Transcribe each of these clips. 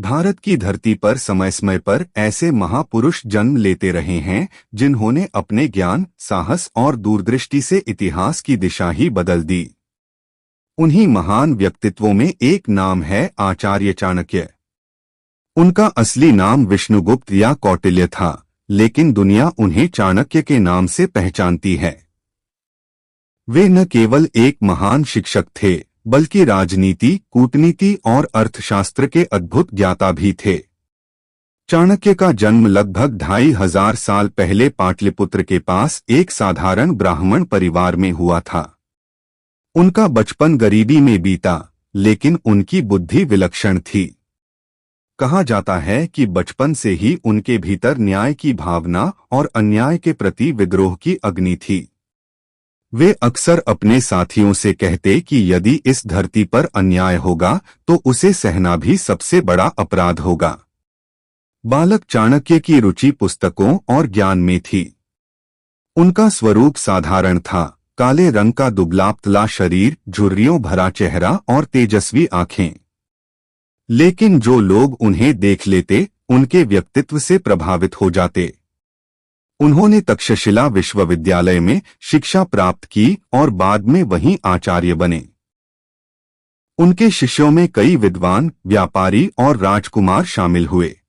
भारत की धरती पर समय समय पर ऐसे महापुरुष जन्म लेते रहे हैं जिन्होंने अपने ज्ञान, साहस और दूरदृष्टि से इतिहास की दिशा ही बदल दी। उन्हीं महान व्यक्तित्वों में एक नाम है आचार्य चाणक्य। उनका असली नाम विष्णुगुप्त या कौटिल्य था, लेकिन दुनिया उन्हें चाणक्य के नाम से पहचानती है। वे न केवल एक महान शिक्षक थे, बल्कि राजनीति, कूटनीति और अर्थशास्त्र के अद्भुत ज्ञाता भी थे। चाणक्य का जन्म लगभग 2500 साल पहले पाटलिपुत्र के पास एक साधारण ब्राह्मण परिवार में हुआ था। उनका बचपन गरीबी में बीता, लेकिन उनकी बुद्धि विलक्षण थी। कहा जाता है कि बचपन से ही उनके भीतर न्याय की भावना और अन्याय के प्रति विद्रोह की अग्नि थी। वे अक्सर अपने साथियों से कहते कि यदि इस धरती पर अन्याय होगा तो उसे सहना भी सबसे बड़ा अपराध होगा। बालक चाणक्य की रुचि पुस्तकों और ज्ञान में थी। उनका स्वरूप साधारण था, काले रंग का दुबला-पतला शरीर, झुर्रियों भरा चेहरा और तेजस्वी आंखें। लेकिन जो लोग उन्हें देख लेते, उनके व्यक्तित्व से प्रभावित हो जाते। उन्होंने तक्षशिला विश्वविद्यालय में शिक्षा प्राप्त की और बाद में वहीं आचार्य बने। उनके शिष्यों में कई विद्वान, व्यापारी और राजकुमार शामिल हुए।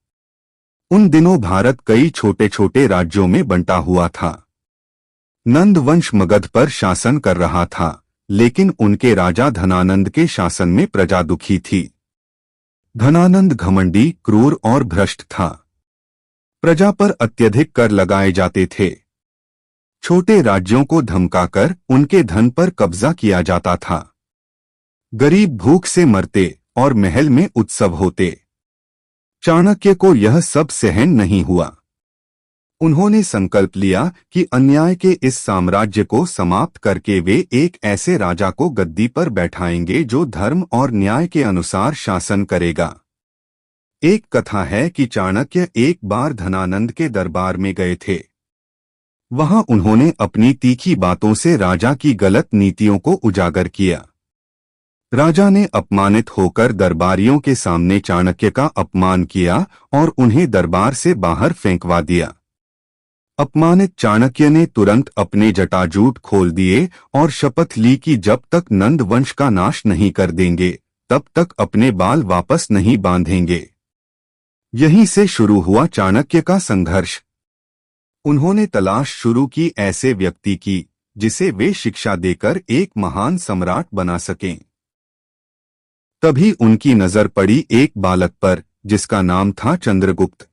उन दिनों भारत कई छोटे छोटे राज्यों में बंटा हुआ था। नंद वंश मगध पर शासन कर रहा था, लेकिन उनके राजा धनानंद के शासन में प्रजा दुखी थी। धनानंद घमंडी, क्रूर और भ्रष्ट था। प्रजा पर अत्यधिक कर लगाए जाते थे। छोटे राज्यों को धमकाकर उनके धन पर कब्जा किया जाता था। गरीब भूख से मरते और महल में उत्सव होते। चाणक्य को यह सब सहन नहीं हुआ। उन्होंने संकल्प लिया कि अन्याय के इस साम्राज्य को समाप्त करके वे एक ऐसे राजा को गद्दी पर बैठाएंगे जो धर्म और न्याय के अनुसार शासन करेगा। एक कथा है कि चाणक्य एक बार धनानंद के दरबार में गए थे। वहां उन्होंने अपनी तीखी बातों से राजा की गलत नीतियों को उजागर किया। राजा ने अपमानित होकर दरबारियों के सामने चाणक्य का अपमान किया और उन्हें दरबार से बाहर फेंकवा दिया। अपमानित चाणक्य ने तुरंत अपने जटाजूट खोल दिए और शपथ ली कि जब तक नंद वंश का नाश नहीं कर देंगे, तब तक अपने बाल वापस नहीं बांधेंगे। यहीं से शुरू हुआ चाणक्य का संघर्ष। उन्होंने तलाश शुरू की ऐसे व्यक्ति की जिसे वे शिक्षा देकर एक महान सम्राट बना सकें। तभी उनकी नजर पड़ी एक बालक पर जिसका नाम था चंद्रगुप्त।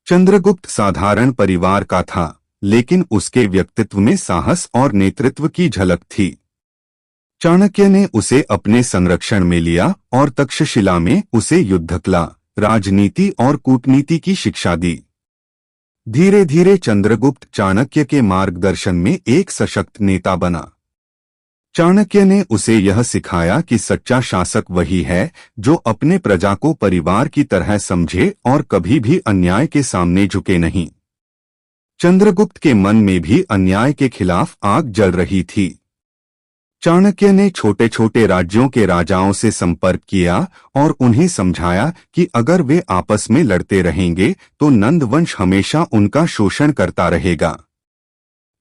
चंद्रगुप्त साधारण परिवार का था, लेकिन उसके व्यक्तित्व में साहस और नेतृत्व की झलक थी। चाणक्य ने उसे अपने संरक्षण में लिया और तक्षशिला में उसे युद्धकला, राजनीति और कूटनीति की शिक्षा दी। धीरे धीरे चंद्रगुप्त चाणक्य के मार्गदर्शन में एक सशक्त नेता बना। चाणक्य ने उसे यह सिखाया कि सच्चा शासक वही है जो अपने प्रजा को परिवार की तरह समझे और कभी भी अन्याय के सामने झुके नहीं। चंद्रगुप्त के मन में भी अन्याय के खिलाफ आग जल रही थी। चाणक्य ने छोटे छोटे राज्यों के राजाओं से संपर्क किया और उन्हें समझाया कि अगर वे आपस में लड़ते रहेंगे तो नंदवंश हमेशा उनका शोषण करता रहेगा,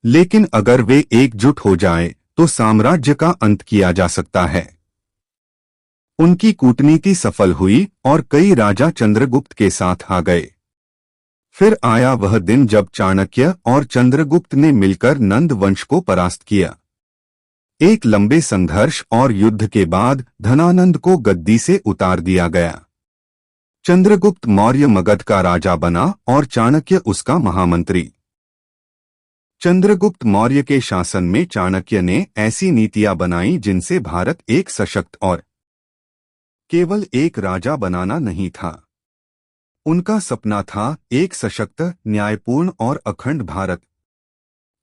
लेकिन अगर वे एकजुट हो जाएं तो साम्राज्य का अंत किया जा सकता है। उनकी कूटनीति सफल हुई और कई राजा चंद्रगुप्त के साथ आ गए। फिर आया वह दिन जब चाणक्य और चंद्रगुप्त ने मिलकर नंद वंश को परास्त किया। एक लंबे संघर्ष और युद्ध के बाद धनानंद को गद्दी से उतार दिया गया। चंद्रगुप्त मौर्य मगध का राजा बना और चाणक्य उसका महामंत्री। चंद्रगुप्त मौर्य के शासन में चाणक्य ने ऐसी नीतियां बनाई जिनसे भारत एक सशक्त और केवल एक राजा बनाना नहीं था। उनका सपना था एक सशक्त, न्यायपूर्ण और अखंड भारत।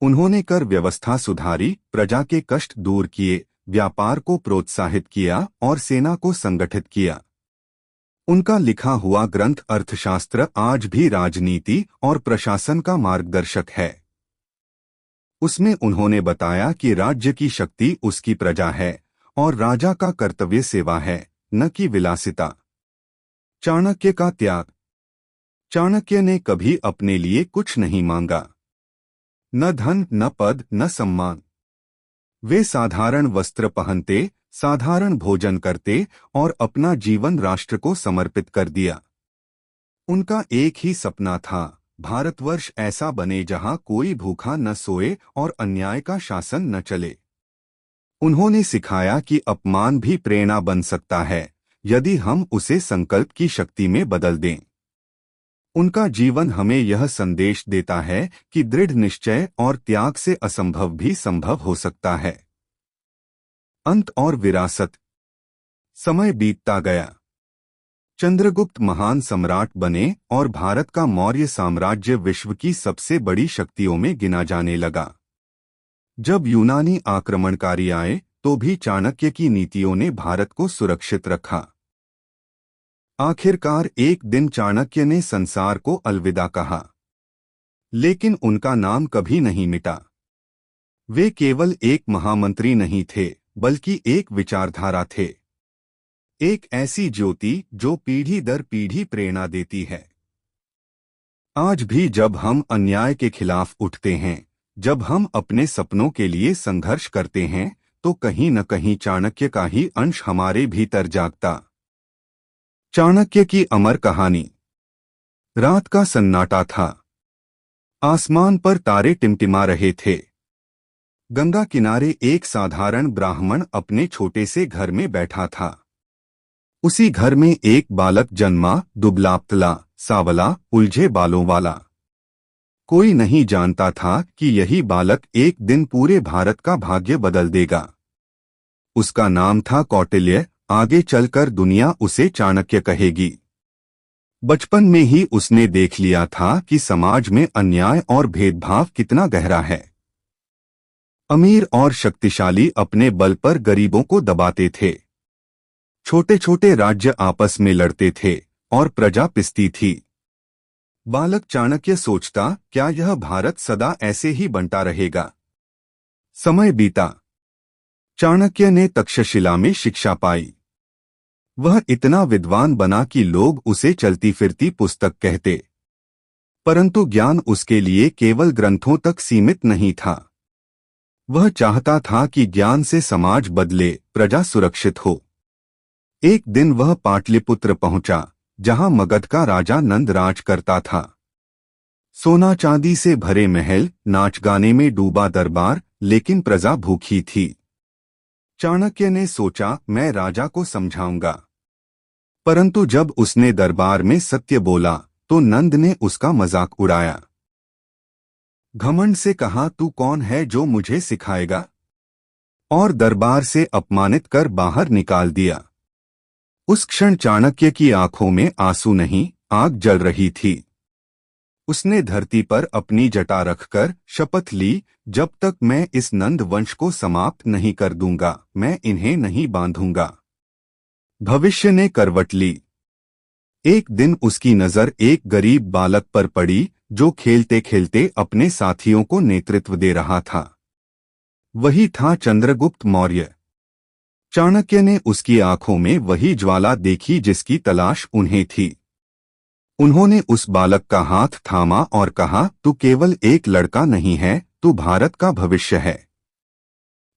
उन्होंने कर व्यवस्था सुधारी, प्रजा के कष्ट दूर किए, व्यापार को प्रोत्साहित किया और सेना को संगठित किया। उनका लिखा हुआ ग्रंथ अर्थशास्त्र आज भी राजनीति और प्रशासन का मार्गदर्शक है। उसमें उन्होंने बताया कि राज्य की शक्ति उसकी प्रजा है और राजा का कर्तव्य सेवा है, न कि विलासिता। चाणक्य का त्याग। चाणक्य ने कभी अपने लिए कुछ नहीं मांगा, न धन, न पद, न सम्मान। वे साधारण वस्त्र पहनते, साधारण भोजन करते और अपना जीवन राष्ट्र को समर्पित कर दिया। उनका एक ही सपना था, भारतवर्ष ऐसा बने जहां कोई भूखा न सोए और अन्याय का शासन न चले। उन्होंने सिखाया कि अपमान भी प्रेरणा बन सकता है, यदि हम उसे संकल्प की शक्ति में बदल दें। उनका जीवन हमें यह संदेश देता है कि दृढ़ निश्चय और त्याग से असंभव भी संभव हो सकता है। अंत और विरासत। समय बीतता गया। चंद्रगुप्त महान सम्राट बने और भारत का मौर्य साम्राज्य विश्व की सबसे बड़ी शक्तियों में गिना जाने लगा। जब यूनानी आक्रमणकारी आए तो भी चाणक्य की नीतियों ने भारत को सुरक्षित रखा। आखिरकार एक दिन चाणक्य ने संसार को अलविदा कहा, लेकिन उनका नाम कभी नहीं मिटा। वे केवल एक महामंत्री नहीं थे, बल्कि एक विचारधारा थे, एक ऐसी ज्योति जो पीढ़ी दर पीढ़ी प्रेरणा देती है। आज भी जब हम अन्याय के खिलाफ उठते हैं, जब हम अपने सपनों के लिए संघर्ष करते हैं, तो कहीं न कहीं चाणक्य का ही अंश हमारे भीतर जागता। चाणक्य की अमर कहानी। रात का सन्नाटा था। आसमान पर तारे टिमटिमा रहे थे। गंगा किनारे एक साधारण ब्राह्मण अपने छोटे से घर में बैठा था। उसी घर में एक बालक जन्मा, दुबला-पतला, सांवला, उलझे बालों वाला। कोई नहीं जानता था कि यही बालक एक दिन पूरे भारत का भाग्य बदल देगा। उसका नाम था कौटिल्य। आगे चलकर दुनिया उसे चाणक्य कहेगी। बचपन में ही उसने देख लिया था कि समाज में अन्याय और भेदभाव कितना गहरा है। अमीर और शक्तिशाली अपने बल पर गरीबों को दबाते थे। छोटे छोटे राज्य आपस में लड़ते थे और प्रजा पिसती थी। बालक चाणक्य सोचता, क्या यह भारत सदा ऐसे ही बंटा रहेगा? समय बीता। चाणक्य ने तक्षशिला में शिक्षा पाई। वह इतना विद्वान बना कि लोग उसे चलती फिरती पुस्तक कहते। परंतु ज्ञान उसके लिए केवल ग्रंथों तक सीमित नहीं था। वह चाहता था कि ज्ञान से समाज बदले, प्रजा सुरक्षित हो। एक दिन वह पाटलिपुत्र पहुंचा, जहां मगध का राजा नंद राज करता था। सोना चांदी से भरे महल, नाच गाने में डूबा दरबार, लेकिन प्रजा भूखी थी। चाणक्य ने सोचा, मैं राजा को समझाऊंगा। परंतु जब उसने दरबार में सत्य बोला तो नंद ने उसका मजाक उड़ाया। घमंड से कहा, तू कौन है जो मुझे सिखाएगा? और दरबार से अपमानित कर बाहर निकाल दिया। उस क्षण चाणक्य की आंखों में आंसू नहीं, आग जल रही थी। उसने धरती पर अपनी जटा रखकर शपथ ली, जब तक मैं इस नंद वंश को समाप्त नहीं कर दूंगा, मैं इन्हें नहीं बांधूंगा। भविष्य ने करवट ली। एक दिन उसकी नजर एक गरीब बालक पर पड़ी, जो खेलते खेलते अपने साथियों को नेतृत्व दे रहा था। वही था चंद्रगुप्त मौर्य। चाणक्य ने उसकी आंखों में वही ज्वाला देखी जिसकी तलाश उन्हें थी। उन्होंने उस बालक का हाथ थामा और कहा, तू केवल एक लड़का नहीं है, तू भारत का भविष्य है।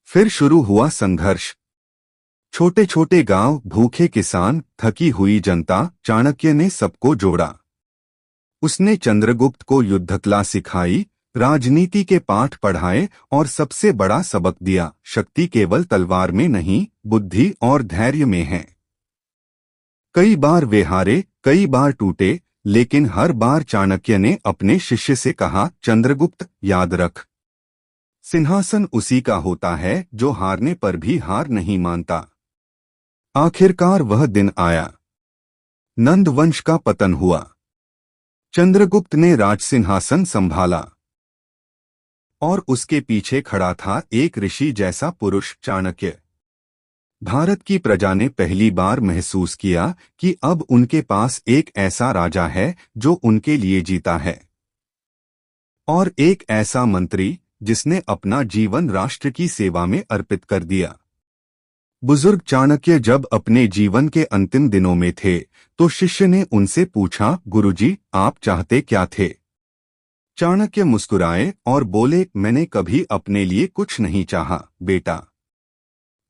फिर शुरू हुआ संघर्ष। छोटे छोटे गांव, भूखे किसान, थकी हुई जनता, चाणक्य ने सबको जोड़ा। उसने चंद्रगुप्त को युद्धकला सिखाई, राजनीति के पाठ पढ़ाए और सबसे बड़ा सबक दिया, शक्ति केवल तलवार में नहीं, बुद्धि और धैर्य में है। कई बार वे हारे, कई बार टूटे, लेकिन हर बार चाणक्य ने अपने शिष्य से कहा, चंद्रगुप्त, याद रख, सिंहासन उसी का होता है जो हारने पर भी हार नहीं मानता। आखिरकार वह दिन आया। नंद वंश का पतन हुआ। चंद्रगुप्त ने राजसिंहासन संभाला और उसके पीछे खड़ा था एक ऋषि जैसा पुरुष, चाणक्य। भारत की प्रजा ने पहली बार महसूस किया कि अब उनके पास एक ऐसा राजा है जो उनके लिए जीता है, और एक ऐसा मंत्री जिसने अपना जीवन राष्ट्र की सेवा में अर्पित कर दिया। बुजुर्ग चाणक्य जब अपने जीवन के अंतिम दिनों में थे तो शिष्य ने उनसे पूछा, गुरुजी, आप चाहते क्या थे? चाणक्य मुस्कुराए और बोले, मैंने कभी अपने लिए कुछ नहीं चाहा, बेटा।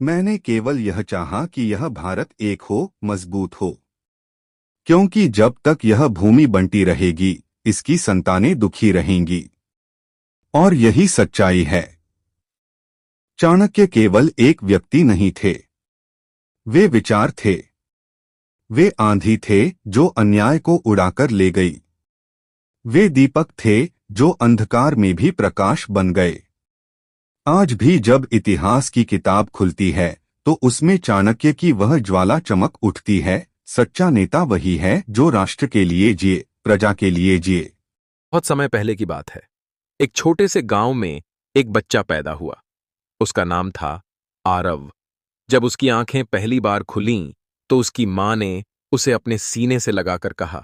मैंने केवल यह चाहा कि यह भारत एक हो, मजबूत हो। क्योंकि जब तक यह भूमि बंटी रहेगी, इसकी संतानें दुखी रहेंगी। और यही सच्चाई है। चाणक्य केवल एक व्यक्ति नहीं थे, वे विचार थे। वे आंधी थे जो अन्याय को उड़ाकर ले गई। वे दीपक थे जो अंधकार में भी प्रकाश बन गए। आज भी जब इतिहास की किताब खुलती है तो उसमें चाणक्य की वह ज्वाला चमक उठती है। सच्चा नेता वही है जो राष्ट्र के लिए जिए, प्रजा के लिए जिए। बहुत समय पहले की बात है। एक छोटे से गांव में एक बच्चा पैदा हुआ। उसका नाम था आरव। जब उसकी आंखें पहली बार खुलीं तो उसकी मां ने उसे अपने सीने से लगाकर कहा,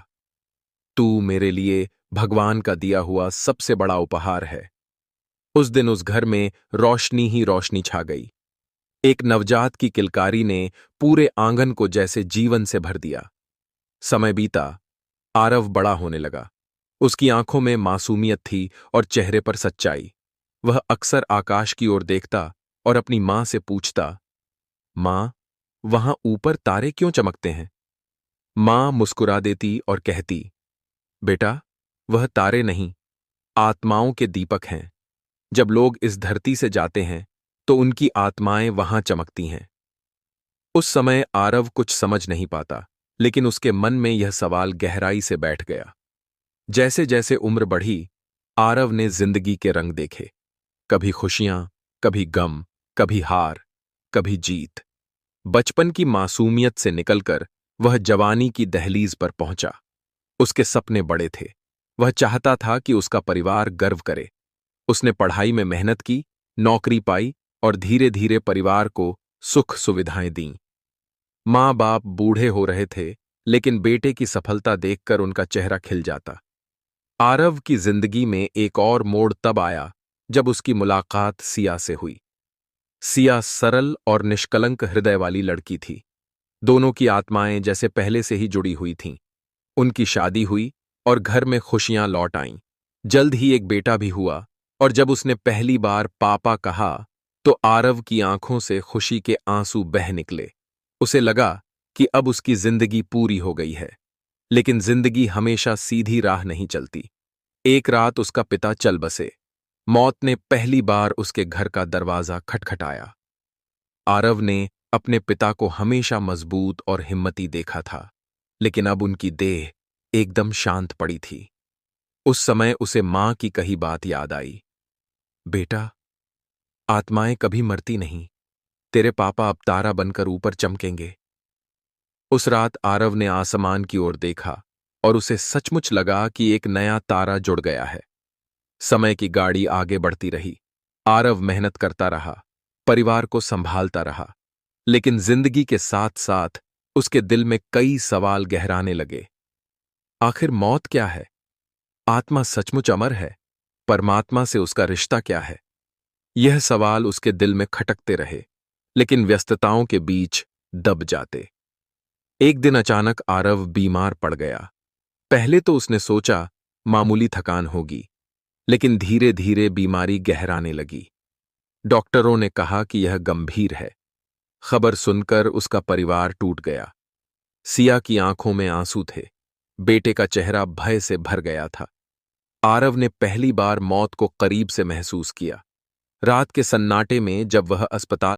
तू मेरे लिए भगवान का दिया हुआ सबसे बड़ा उपहार है। उस दिन उस घर में रोशनी ही रोशनी छा गई। एक नवजात की किलकारी ने पूरे आंगन को जैसे जीवन से भर दिया। समय बीता, आरव बड़ा होने लगा। उसकी आंखों में मासूमियत थी और चेहरे पर सच्चाई। वह अक्सर आकाश की ओर देखता और अपनी मां से पूछता, मां, वहां ऊपर तारे क्यों चमकते हैं? मां मुस्कुरा देती और कहती, बेटा, वह तारे नहीं, आत्माओं के दीपक हैं। जब लोग इस धरती से जाते हैं तो उनकी आत्माएं वहां चमकती हैं। उस समय आरव कुछ समझ नहीं पाता, लेकिन उसके मन में यह सवाल गहराई से बैठ गया। जैसे जैसे उम्र बढ़ी, आरव ने जिंदगी के रंग देखे। कभी खुशियां, कभी गम, कभी हार, कभी जीत। बचपन की मासूमियत से निकलकर वह जवानी की दहलीज पर पहुंचा। उसके सपने बड़े थे। वह चाहता था कि उसका परिवार गर्व करे। उसने पढ़ाई में मेहनत की, नौकरी पाई और धीरे धीरे परिवार को सुख सुविधाएं दीं। माँ बाप बूढ़े हो रहे थे, लेकिन बेटे की सफलता देखकर उनका चेहरा खिल जाता। आरव की जिंदगी में एक और मोड़ तब आया जब उसकी मुलाकात सिया से हुई। सिया सरल और निष्कलंक हृदय वाली लड़की थी। दोनों की आत्माएं जैसे पहले से ही जुड़ी हुई थीं। उनकी शादी हुई और घर में खुशियां लौट आईं। जल्द ही एक बेटा भी हुआ और जब उसने पहली बार पापा कहा तो आरव की आंखों से खुशी के आंसू बह निकले। उसे लगा कि अब उसकी जिंदगी पूरी हो गई है। लेकिन जिंदगी हमेशा सीधी राह नहीं चलती। एक रात उसका पिता चल बसे। मौत ने पहली बार उसके घर का दरवाजा खटखटाया। आरव ने अपने पिता को हमेशा मजबूत और हिम्मती देखा था, लेकिन अब उनकी देह एकदम शांत पड़ी थी। उस समय उसे मां की कही बात याद आई, बेटा, आत्माएं कभी मरती नहीं। तेरे पापा अब तारा बनकर ऊपर चमकेंगे। उस रात आरव ने आसमान की ओर देखा और उसे सचमुच लगा कि एक नया तारा जुड़ गया है। समय की गाड़ी आगे बढ़ती रही। आरव मेहनत करता रहा, परिवार को संभालता रहा, लेकिन जिंदगी के साथ साथ उसके दिल में कई सवाल गहराने लगे। आखिर मौत क्या है? आत्मा सचमुच अमर है? परमात्मा से उसका रिश्ता क्या है? यह सवाल उसके दिल में खटकते रहे, लेकिन व्यस्तताओं के बीच दब जाते। एक दिन अचानक आरव बीमार पड़ गया। पहले तो उसने सोचा मामूली थकान होगी, लेकिन धीरे धीरे बीमारी गहराने लगी। डॉक्टरों ने कहा कि यह गंभीर है। खबर सुनकर उसका परिवार टूट गया। सिया की आंखों में आंसू थे। बेटे का चेहरा भय से भर गया था। आरव ने पहली बार मौत को करीब से महसूस किया। रात के सन्नाटे में जब वह अस्पताल